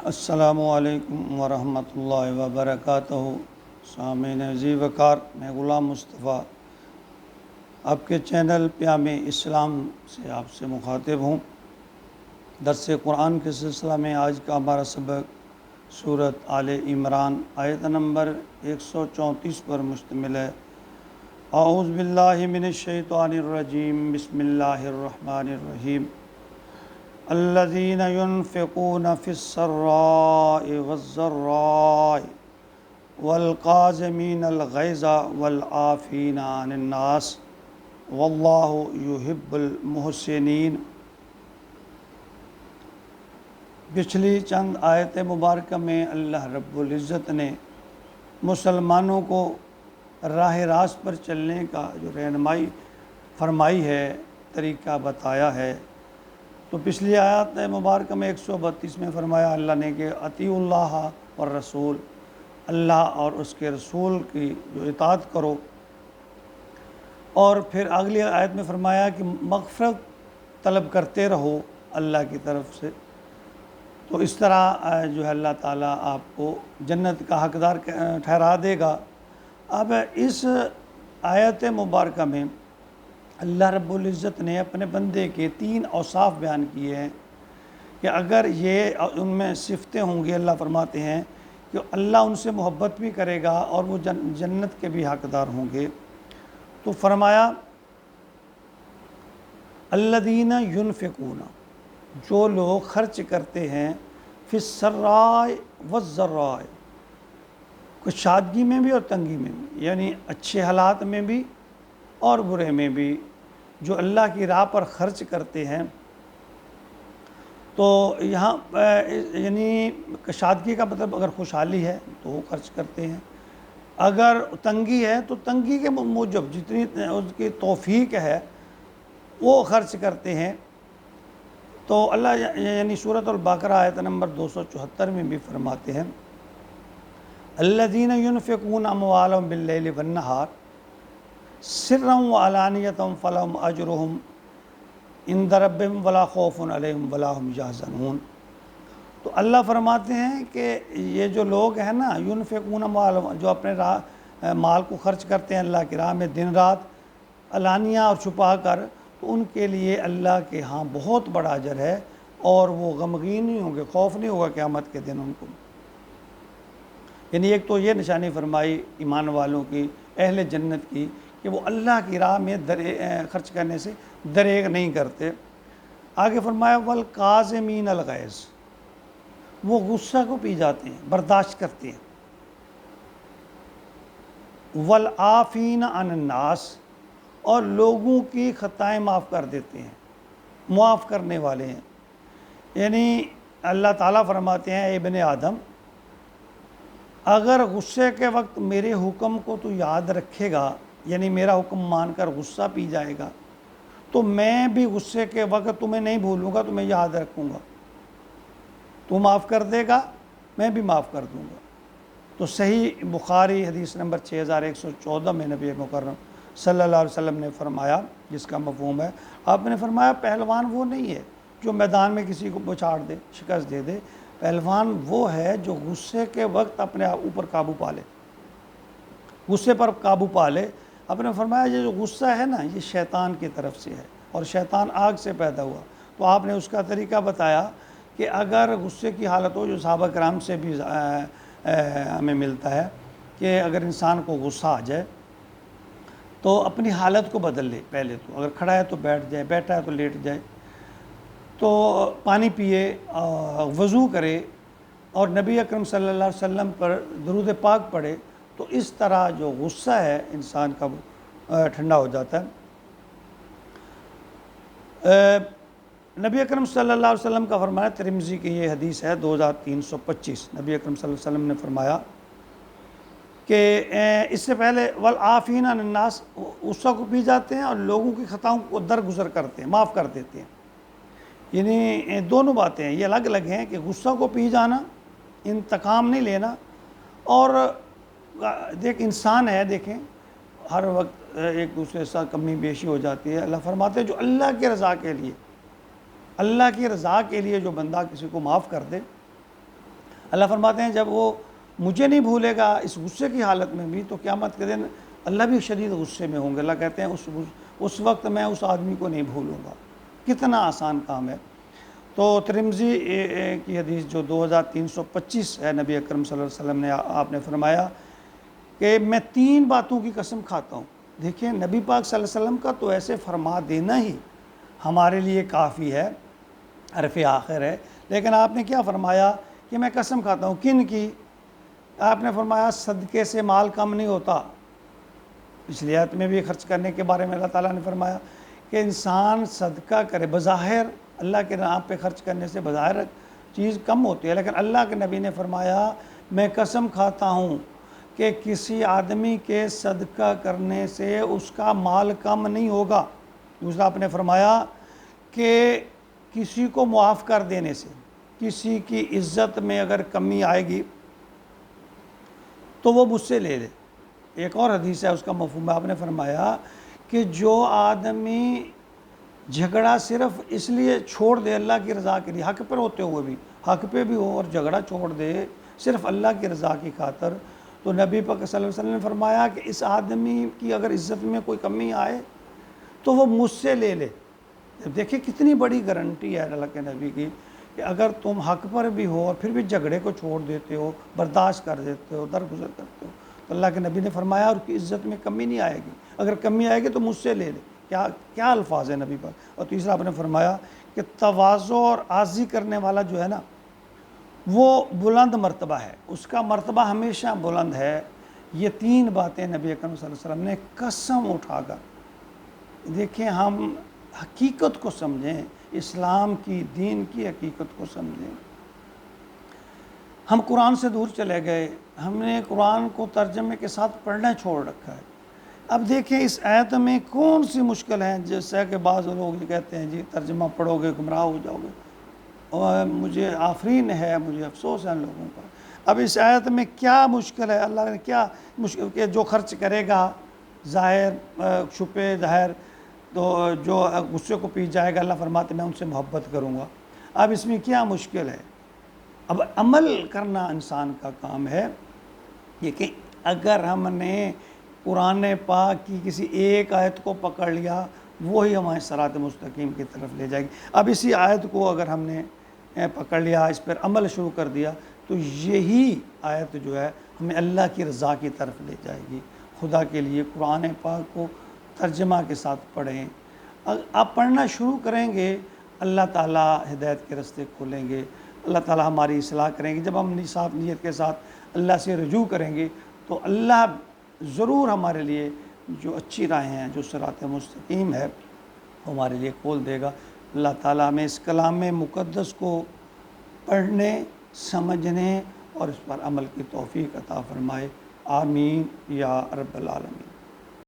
السلام علیکم ورحمۃ اللہ وبرکاتہ۔ سامعین عزیز وقار، میں غلام مصطفیٰ آپ کے چینل پیام اسلام سے آپ سے مخاطب ہوں۔ درس قرآن کے سلسلہ میں آج کا ہمارا سبق سورۃ آل عمران آیت نمبر 134 پر مشتمل ہے۔ اعوذ باللہ من الشیطان الرجیم، بسم اللہ الرحمن الرحیم۔ الذین ينفقون فی السراء والضراء والقاظمین الغیظ والعافین عن الناس واللہ یحب المحسنین۔ پچھلی چند آیت مبارکہ میں اللہ رب العزت نے مسلمانوں کو راہ راست پر چلنے کا جو رہنمائی فرمائی ہے، طریقہ بتایا ہے۔ تو پچھلی آیات مبارکہ میں 132 میں فرمایا اللہ نے کہ اطیعوا اللہ والرسول، اللہ اور اس کے رسول کی جو اطاعت کرو، اور پھر اگلی آیت میں فرمایا کہ مغفرت طلب کرتے رہو اللہ کی طرف سے۔ تو اس طرح جو ہے اللہ تعالیٰ آپ کو جنت کا حقدار ٹھہرا دے گا۔ اب اس آیت مبارکہ میں اللہ رب العزت نے اپنے بندے کے 3 اوصاف بیان کیے ہیں کہ اگر یہ ان میں صفتیں ہوں گی، اللہ فرماتے ہیں کہ اللہ ان سے محبت بھی کرے گا اور وہ جنت کے بھی حقدار ہوں گے۔ تو فرمایا الذین ینفقون، جو لوگ خرچ کرتے ہیں فی السراء والضراء، کشادگی میں بھی اور تنگی میں بھی، یعنی اچھے حالات میں بھی اور برے میں بھی، جو اللہ کی راہ پر خرچ کرتے ہیں۔ تو یہاں یعنی کشادگی کا مطلب اگر خوشحالی ہے تو وہ خرچ کرتے ہیں، اگر تنگی ہے تو تنگی کے موجب جتنی اس کی توفیق ہے وہ خرچ کرتے ہیں۔ تو اللہ یعنی سورۃ البقرہ آیت نمبر 274 میں بھی فرماتے ہیں الذین ینفقون اموالهم باللیل والنہار سرا وعلانیۃ فلہم اجرہم عند ربہم ولا خوف علیہم ولا ہم یحزنون۔ تو اللہ فرماتے ہیں کہ یہ جو لوگ ہیں نا، ینفقون اموالهم، جو اپنے مال کو خرچ کرتے ہیں اللہ کی راہ میں دن رات، علانیہ اور چھپا کر، تو ان کے لیے اللہ کے ہاں بہت بڑا اجر ہے، اور وہ غمگین نہیں ہوں گے، خوف نہیں ہوگا قیامت کے دن ان کو۔ یعنی ایک تو یہ نشانی فرمائی ایمان والوں کی، اہل جنت کی، کہ وہ اللہ کی راہ میں خرچ کرنے سے دریغ نہیں کرتے۔ آگے فرمایا والقاظمین الغیظ، وہ غصہ کو پی جاتے ہیں، برداشت کرتے ہیں۔ والعافین عن الناس، اور لوگوں کی خطائیں معاف کر دیتے ہیں، معاف کرنے والے ہیں۔ یعنی اللہ تعالیٰ فرماتے ہیں اے ابن آدم، اگر غصے کے وقت میرے حکم کو تو یاد رکھے گا، یعنی میرا حکم مان کر غصہ پی جائے گا، تو میں بھی غصے کے وقت تمہیں نہیں بھولوں گا، تمہیں یاد رکھوں گا، تو معاف کر دے گا میں بھی معاف کر دوں گا۔ تو صحیح بخاری حدیث نمبر 6114 میں نبی مکرم صلی اللہ علیہ وسلم نے فرمایا، جس کا مفہوم ہے، آپ نے فرمایا پہلوان وہ نہیں ہے جو میدان میں کسی کو بچھاڑ دے، شکست دے دے، پہلوان وہ ہے جو غصے کے وقت اپنے اوپر قابو پا لے، غصے پر قابو پا لے۔ آپ نے فرمایا یہ جو غصہ ہے نا، یہ شیطان کی طرف سے ہے، اور شیطان آگ سے پیدا ہوا۔ تو آپ نے اس کا طریقہ بتایا کہ اگر غصے کی حالت ہو، جو صحابہ کرام سے بھی ہمیں ملتا ہے کہ اگر انسان کو غصہ آ جائے تو اپنی حالت کو بدل لے، پہلے تو اگر کھڑا ہے تو بیٹھ جائے، بیٹھا ہے تو لیٹ جائے، تو پانی پیے، وضو کرے، اور نبی اکرم صلی اللہ علیہ وسلم پر درود پاک پڑھے، تو اس طرح جو غصہ ہے انسان کا وہ ٹھنڈا ہو جاتا ہے۔ نبی اکرم صلی اللہ علیہ وسلم کا فرمایا، ترمذی کی یہ حدیث ہے 2325، نبی اکرم صلی اللہ علیہ وسلم نے فرمایا کہ اس سے پہلے والعافین عن الناس، غصہ کو پی جاتے ہیں اور لوگوں کی خطاؤں کو درگزر کرتے ہیں، معاف کر دیتے ہیں۔ یعنی دونوں باتیں ہیں، یہ الگ الگ ہیں کہ غصہ کو پی جانا، انتقام نہیں لینا، اور دیکھ انسان ہے، دیکھیں ہر وقت ایک دوسرے سے کمی بیشی ہو جاتی ہے۔ اللہ فرماتے ہیں جو اللہ کی رضا کے لیے، اللہ کی رضا کے لیے جو بندہ کسی کو معاف کر دے، اللہ فرماتے ہیں جب وہ مجھے نہیں بھولے گا اس غصے کی حالت میں بھی، تو قیامت کے دن اللہ بھی شدید غصے میں ہوں گے۔ اللہ کہتے ہیں اس وقت میں اس آدمی کو نہیں بھولوں گا۔ کتنا آسان کام ہے۔ تو ترمذی کی حدیث جو 2325 ہے، نبی اکرم صلی اللہ علیہ وسلم نے آپ نے فرمایا کہ میں 3 باتوں کی قسم کھاتا ہوں۔ دیکھیں نبی پاک صلی اللہ علیہ وسلم کا تو ایسے فرما دینا ہی ہمارے لیے کافی ہے، حرف آخر ہے، لیکن آپ نے کیا فرمایا کہ میں قسم کھاتا ہوں۔ کن کی؟ آپ نے فرمایا صدقے سے مال کم نہیں ہوتا۔ پچھلی آیت میں بھی خرچ کرنے کے بارے میں اللہ تعالیٰ نے فرمایا کہ انسان صدقہ کرے، بظاہر اللہ کے نام پہ خرچ کرنے سے بظاہر چیز کم ہوتی ہے، لیکن اللہ کے نبی نے فرمایا میں قسم کھاتا ہوں کہ کسی آدمی کے صدقہ کرنے سے اس کا مال کم نہیں ہوگا۔ دوسرا آپ نے فرمایا کہ کسی کو معاف کر دینے سے کسی کی عزت میں اگر کمی آئے گی تو وہ مجھ سے لے لے۔ ایک اور حدیث ہے، اس کا مفہوم آپ نے فرمایا کہ جو آدمی جھگڑا صرف اس لیے چھوڑ دے اللہ کی رضا کے لیے، حق پر ہوتے ہوئے بھی، حق پہ بھی ہو اور جھگڑا چھوڑ دے صرف اللہ کی رضا کی خاطر، تو نبی پاک صلی اللہ علیہ وسلم نے فرمایا کہ اس آدمی کی اگر عزت میں کوئی کمی آئے تو وہ مجھ سے لے لے۔ دیکھیں کتنی بڑی گارنٹی ہے اللہ کے نبی کی کہ اگر تم حق پر بھی ہو اور پھر بھی جھگڑے کو چھوڑ دیتے ہو، برداشت کر دیتے ہو، درگزر کرتے ہو، تو اللہ کے نبی نے فرمایا اور کی عزت میں کمی نہیں آئے گی، اگر کمی آئے گی تو مجھ سے لے لے۔ کیا الفاظ ہیں نبی پاک۔ اور تیسرا آپ نے فرمایا کہ تواضع اور عاجزی کرنے والا جو ہے نا وہ بلند مرتبہ ہے، اس کا مرتبہ ہمیشہ بلند ہے۔ یہ 3 باتیں نبی اکرم صلی اللہ علیہ وسلم نے قسم اٹھا کر، دیکھیں ہم حقیقت کو سمجھیں، اسلام کی دین کی حقیقت کو سمجھیں۔ ہم قرآن سے دور چلے گئے، ہم نے قرآن کو ترجمے کے ساتھ پڑھنا چھوڑ رکھا ہے۔ اب دیکھیں اس آیت میں کون سی مشکل ہیں، جیسا کہ بعض لوگ یہ کہتے ہیں جی ترجمہ پڑھو گے گمراہ ہو جاؤ گے، اور مجھے آفرین ہے، مجھے افسوس ہے ان لوگوں پر۔ اب اس آیت میں کیا مشکل ہے؟ اللہ نے کیا مشکل کہ جو خرچ کرے گا ظاہر چھپے ظاہر، تو جو غصے کو پی جائے گا، اللہ فرماتے میں ان سے محبت کروں گا۔ اب اس میں کیا مشکل ہے؟ اب عمل کرنا انسان کا کام ہے، یہ کہ اگر ہم نے قرآن پاک کی کسی ایک آیت کو پکڑ لیا وہی ہمیں صراط مستقیم کی طرف لے جائے گی۔ اب اسی آیت کو اگر ہم نے پکڑ لیا، اس پر عمل شروع کر دیا، تو یہی آیت جو ہے ہمیں اللہ کی رضا کی طرف لے جائے گی۔ خدا کے لیے قرآن پاک کو ترجمہ کے ساتھ پڑھیں۔ آپ پڑھنا شروع کریں گے، اللہ تعالیٰ ہدایت کے راستے کھولیں گے، اللہ تعالیٰ ہماری اصلاح کریں گے۔ جب ہم صاف نیت کے ساتھ اللہ سے رجوع کریں گے تو اللہ ضرور ہمارے لیے جو اچھی راہیں ہیں، جو صراط مستقیم ہے، وہ ہمارے لیے کھول دے گا۔ اللہ تعالیٰ ہمیں اس کلام مقدس کو پڑھنے، سمجھنے اور اس پر عمل کی توفیق عطا فرمائے۔ آمین یا رب العالمین۔